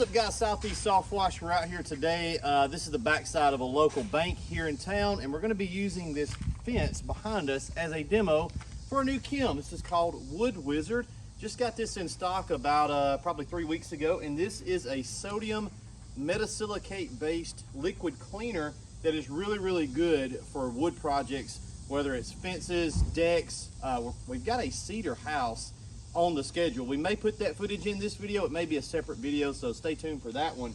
up, guys? Southeast Softwash. We're out here today. This is the backside of a local bank here in town, and we're going to be using this fence behind us as a demo for a new kiln. This is called Wood Wizard. Just got this in stock about probably 3 weeks ago, and this is a sodium metasilicate based liquid cleaner that is really good for wood projects, whether it's fences, decks. We've got a cedar house on the schedule. We may put that footage in this video. It may be a separate video, so stay tuned for that one.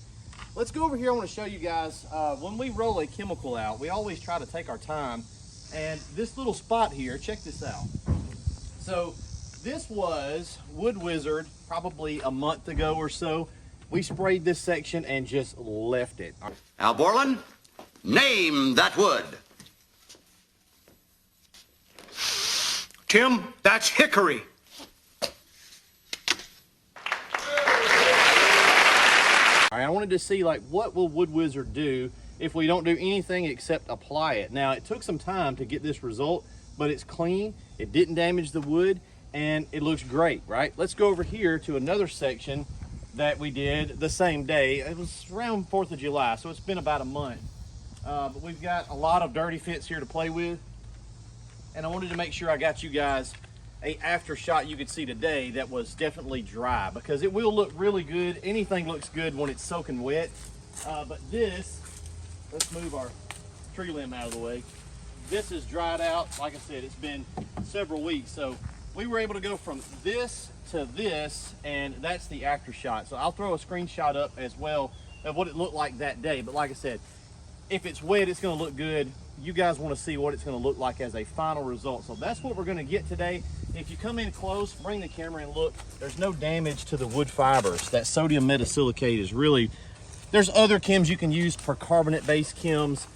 Let's go over here. I want to show you guys, when we roll a chemical out, we always try to take our time. And this little spot here, check this out. So this was Wood Wizard probably a month ago or so. We sprayed this section and just left it. Al Borland, name that wood. Tim, that's hickory. All right, I wanted to see, like, what will Wood Wizard do if we don't do anything except apply it. Now, it took some time to get this result, but it's clean, it didn't damage the wood, and it looks great, right? Let's go over here to another section that we did the same day. It was around 4th of July, so it's been about a month. But we've got a lot of dirty fence here to play with, and I wanted to make sure I got you guys a after shot you could see today that was definitely dry, because it will look really good. Anything looks good when it's soaking wet. But this, let's move our tree limb out of the way. This is dried out. Like I said, it's been several weeks. So we were able to go from this to this, and that's the after shot. So I'll throw a screenshot up as well of what it looked like that day. But like I said, if it's wet, it's gonna look good. You guys wanna see what it's gonna look like as a final result. So that's what we're gonna get today. If you come in close, bring the camera and look, there's no damage to the wood fibers. That sodium metasilicate is really, there's other chems you can use, percarbonate-based chems.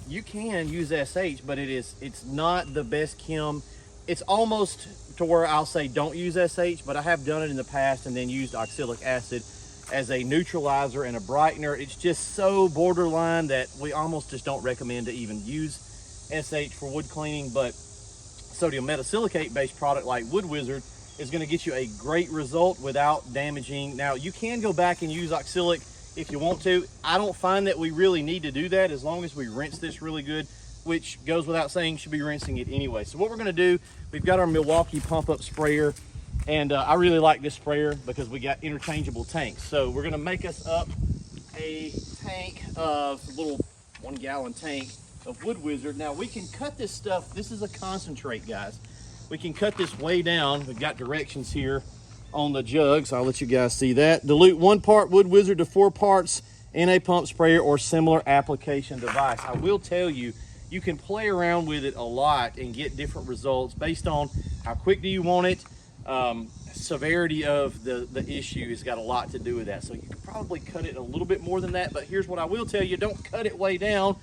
You can use SH, but it's not the best chem. It's almost to where I'll say don't use SH, but I have done it in the past and then used oxalic acid as a neutralizer and a brightener. It's just so borderline that we almost just don't recommend to even use SH for wood cleaning. But sodium metasilicate based product like Wood Wizard is going to get you a great result without damaging. Now, you can go back and use oxalic if you want to. I don't find that we really need to do that as long as we rinse this really good, which goes without saying, should be rinsing it anyway. So what we're going to do, we've got our Milwaukee pump up sprayer, and I really like this sprayer because we got interchangeable tanks. So we're going to make us up a tank of a little 1 gallon tank of Wood Wizard. Now we can cut this stuff. This is a concentrate, guys. We can cut this way down. We've got directions here on the jug, so I'll let you guys see that. Dilute 1 part Wood Wizard to 4 parts in a pump sprayer or similar application device. I will tell you, you can play around with it a lot and get different results based on how quick do you want it. Severity of the issue has got a lot to do with that. So you can probably cut it a little bit more than that, but here's what I will tell you: don't cut it way down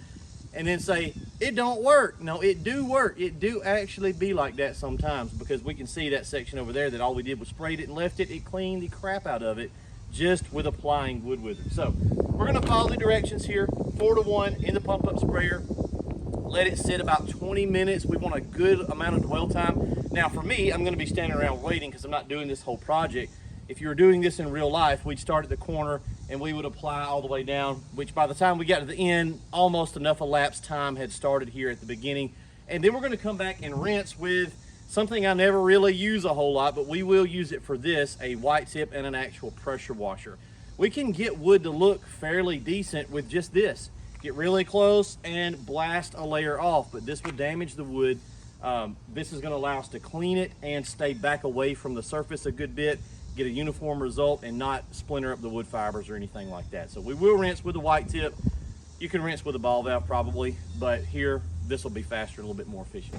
and then say it don't work. No, it do work. It do actually be like that sometimes, because we can see that section over there that all we did was sprayed it and left it. It cleaned the crap out of it just with applying Wood Wizard. So we're going to follow the directions here: 4 to 1 in the pump up sprayer. Let it sit about 20 minutes. We want a good amount of dwell time. Now for me, I'm going to be standing around waiting because I'm not doing this whole project. If you were doing this in real life, we'd start at the corner and we would apply all the way down, which by the time we got to the end, almost enough elapsed time had started here at the beginning. And then we're going to come back and rinse with something I never really use a whole lot, but we will use it for this, a white tip and an actual pressure washer. We can get wood to look fairly decent with just this. Get really close and blast a layer off, but this would damage the wood. This is going to allow us to clean it and stay back away from the surface a good bit, get a uniform result, and not splinter up the wood fibers or anything like that. So we will rinse with a white tip. You can rinse with a ball valve probably, but here this will be faster and a little bit more efficient.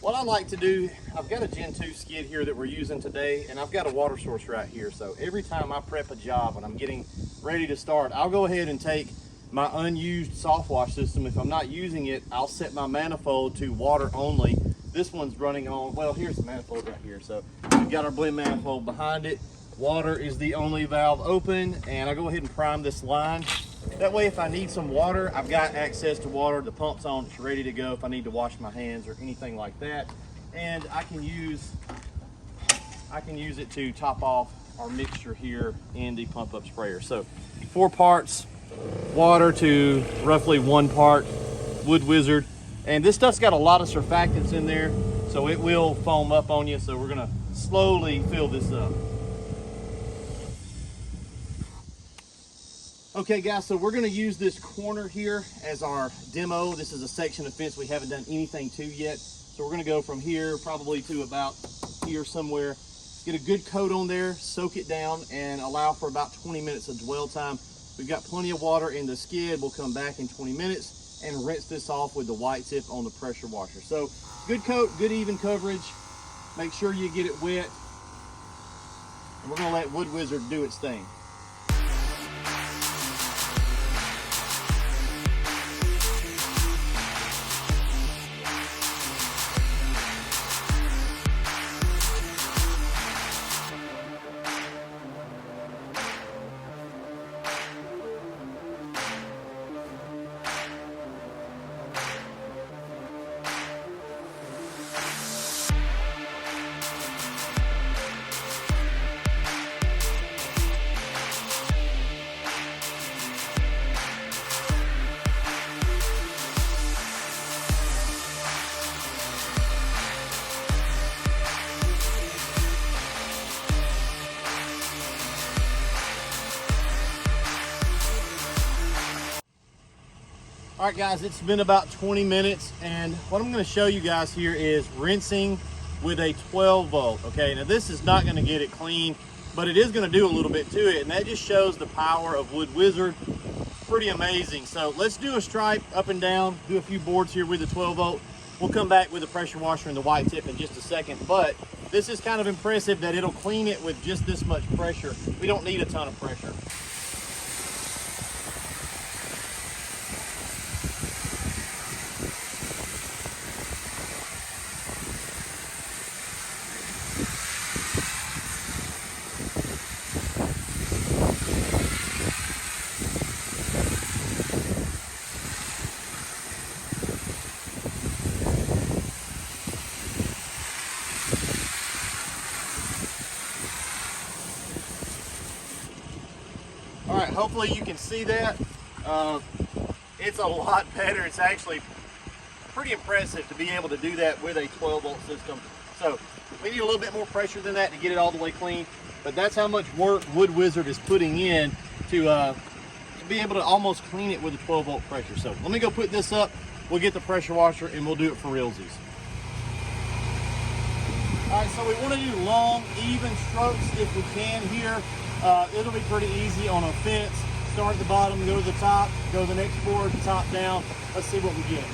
What I like to do, I've got a Gen 2 skid here that we're using today, and I've got a water source right here. So every time I prep a job and I'm getting ready to start, I'll go ahead and take my unused Softwash system. If I'm not using it, I'll set my manifold to water only. This one's running on, well, here's the manifold right here. So we've got our blend manifold behind it. Water is the only valve open, and I'll go ahead and prime this line. That way, if I need some water, I've got access to water. The pump's on, it's ready to go if I need to wash my hands or anything like that. And I can use it to top off our mixture here in the pump up sprayer. So 4 parts water to roughly 1 part Wood Wizard. And this stuff's got a lot of surfactants in there, so it will foam up on you. So we're gonna slowly fill this up. Okay guys, so we're gonna use this corner here as our demo. This is a section of fence we haven't done anything to yet. So we're gonna go from here probably to about here somewhere. Get a good coat on there, soak it down, and allow for about 20 minutes of dwell time. We've got plenty of water in the skid. We'll come back in 20 minutes and rinse this off with the white tip on the pressure washer. So good coat, good even coverage. Make sure you get it wet. And we're gonna let Wood Wizard do its thing. All right guys, it's been about 20 minutes, and what I'm gonna show you guys here is rinsing with a 12 volt, okay? Now this is not gonna get it clean, but it is gonna do a little bit to it, and that just shows the power of Wood Wizard. Pretty amazing. So let's do a stripe up and down, do a few boards here with the 12 volt. We'll come back with the pressure washer and the white tip in just a second, but this is kind of impressive that it'll clean it with just this much pressure. We don't need a ton of pressure. All right, hopefully you can see that. It's a lot better. It's actually pretty impressive to be able to do that with a 12 volt system. So we need a little bit more pressure than that to get it all the way clean, but that's how much work Wood Wizard is putting in to be able to almost clean it with a 12 volt pressure. So let me go put this up. We'll get the pressure washer and we'll do it for realsies. All right, so we want to do long, even strokes if we can here. It'll be pretty easy on a fence. Start at the bottom, go to the top, go to the next board, top down. Let's see what we get.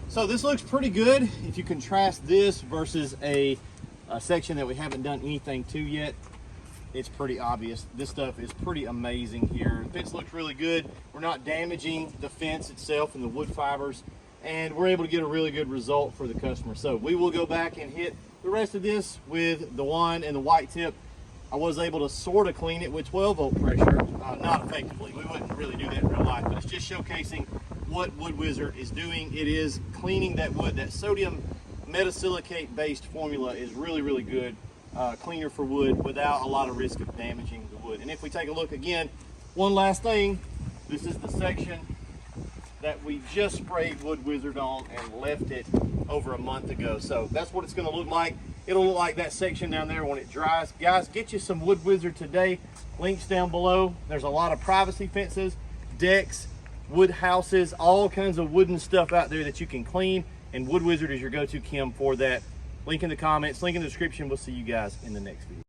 So this looks pretty good. If you contrast this versus a section that we haven't done anything to yet, it's pretty obvious. This stuff is pretty amazing here. The fence looks really good. We're not damaging the fence itself and the wood fibers, and we're able to get a really good result for the customer. So we will go back and hit the rest of this with the wand and the white tip. I was able to sort of clean it with 12 volt pressure, not effectively. We wouldn't really do that in real life, but it's just showcasing what Wood Wizard is doing. It is cleaning that wood. That sodium metasilicate based formula is really good cleaner for wood without a lot of risk of damaging the wood. And if we take a look again, one last thing, this is the section that we just sprayed Wood Wizard on and left it over a month ago. So that's what it's going to look like. It'll look like that section down there when it dries. Guys, get you some Wood Wizard today. Links down below. There's a lot of privacy fences, decks, wood houses, all kinds of wooden stuff out there that you can clean, and Wood Wizard is your go-to chem for that. Link in the comments, link in the description. We'll see you guys in the next video.